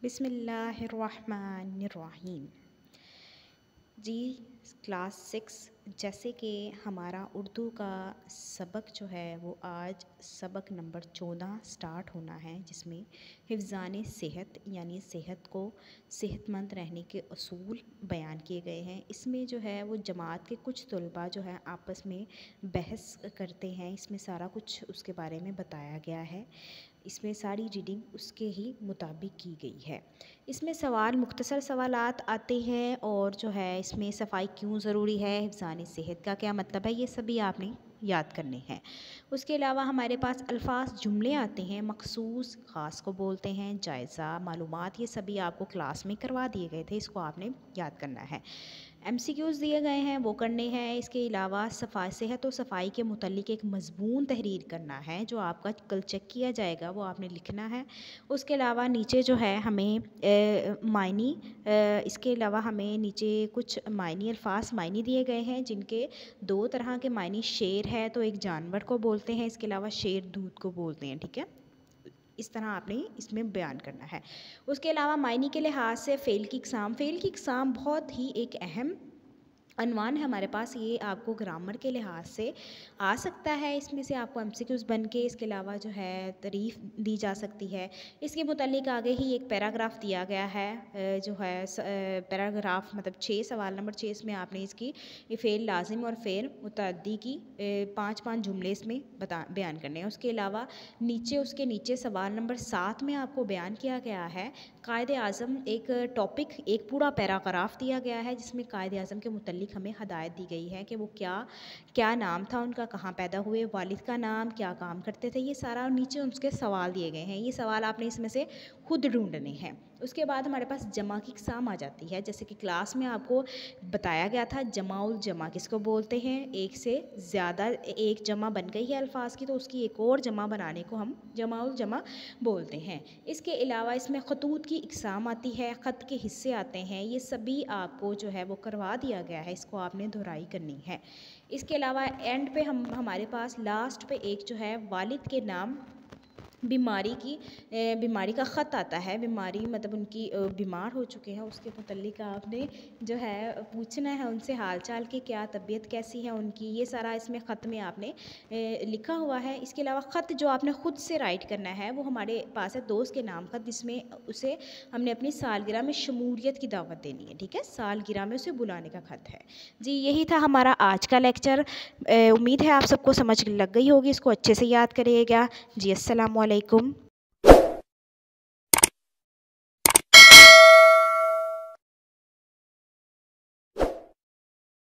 बिस्मिल्लाहिर्रहमानिर्रहीम। जी, क्लास 6 जैसे कि हमारा उर्दू का सबक जो है वो आज सबक नंबर 14 स्टार्ट होना है, जिसमें हिफ़्ज़ान सेहत यानी सेहत को सेहतमंद रहने के असूल बयान किए गए हैं। इसमें जो है वो जमात के कुछ तलबा जो है आपस में बहस करते हैं। इसमें सारा कुछ उसके बारे में बताया गया है। इसमें सारी रीडिंग उसके ही मुताबिक की गई है। इसमें सवाल मुख्तसर सवालात आते हैं और जो है इसमें सफाई क्यों ज़रूरी है, हिफ़्ज़ान सेहत का क्या मतलब है, ये सभी आपने याद करने हैं। उसके अलावा हमारे पास अल्फाज जुमले आते हैं, मखसूस ख़ास को बोलते हैं, जायज़ा मालूमात, ये सभी आपको क्लास में करवा दिए गए थे, इसको आपने याद करना है। MCQs दिए गए हैं वो करने हैं। इसके अलावा सेहत और सफाई के मुतल्लिक एक मज़मून तहरीर करना है जो आपका कल चेक किया जाएगा, वो आपने लिखना है। उसके अलावा नीचे जो है हमें इसके अलावा हमें नीचे कुछ मायनी अल्फाज मायनी दिए गए हैं, जिनके दो तरह के मायनी। शेर है तो एक जानवर को बोलते हैं, इसके अलावा शेर दूध को बोलते हैं, ठीक है। इस तरह आपने इसमें बयान करना है। उसके अलावा मायनी के लिहाज से फ़ेल की इक़साम बहुत ही एक अहम अनवान है हमारे पास। ये आपको ग्रामर के लिहाज से आ सकता है, इसमें से आपको MCQs बन के इसके अलावा जो है तारीफ़ दी जा सकती है। इसके मुतालिक आगे ही एक पैराग्राफ दिया गया है, जो है पैराग्राफ मतलब 6 सवाल नंबर 6 इसमें आपने इसकी फ़ेल लाजिम और फ़ेल मुतअद्दी की 5-5 जुमले इसमें बयान करने हैं। उसके अलावा उसके नीचे सवाल नंबर 7 में आपको बयान किया गया है कायदे आज़म, एक टॉपिक, एक पूरा पैराग्राफ दिया गया है जिसमें कायदे आज़म के मुतल्लिक हमें हदायत दी गई है कि वो क्या नाम था उनका, कहाँ पैदा हुए, वालिद का नाम, क्या काम करते थे, ये सारा। और नीचे उसके सवाल दिए गए हैं, ये सवाल आपने इसमें से खुद ढूंढने हैं। उसके बाद हमारे पास जमा की इक़साम आ जाती है। जैसे कि क्लास में आपको बताया गया था जमाउल जमा किसको बोलते हैं, एक से ज़्यादा एक जमा बन गई है अल्फाज की तो उसकी एक और जमा बनाने को हम जमाउल जमा बोलते हैं। इसके अलावा इसमें खतूत की इक़साम आती है, ख़त के हिस्से आते हैं, ये सभी आपको जो है वो करवा दिया गया है, इसको आपने दोहराई करनी है। इसके अलावा एंड पे हमारे पास लास्ट पे एक जो है वालिद के नाम बीमारी का ख़त आता है। बीमारी मतलब उनकी बीमार हो चुके हैं, उसके मुतल्लिक आपने जो है पूछना है उनसे हाल चाल की, क्या तबीयत कैसी है उनकी, ये सारा इसमें ख़त में आपने लिखा हुआ है। इसके अलावा ख़त जो आपने ख़ुद से राइट करना है वो हमारे पास है दोस्त के नाम ख़त, जिसमें उसे हमने अपनी सालगिरह में शमूलियत की दावत देनी है, ठीक है, सालगिरह में उसे बुलाने का ख़त है। जी, यही था हमारा आज का लेक्चर। उम्मीद है आप सबको समझ लग गई होगी, इसको अच्छे से याद करिएगा। जी, अस्सलाम वालेकुम।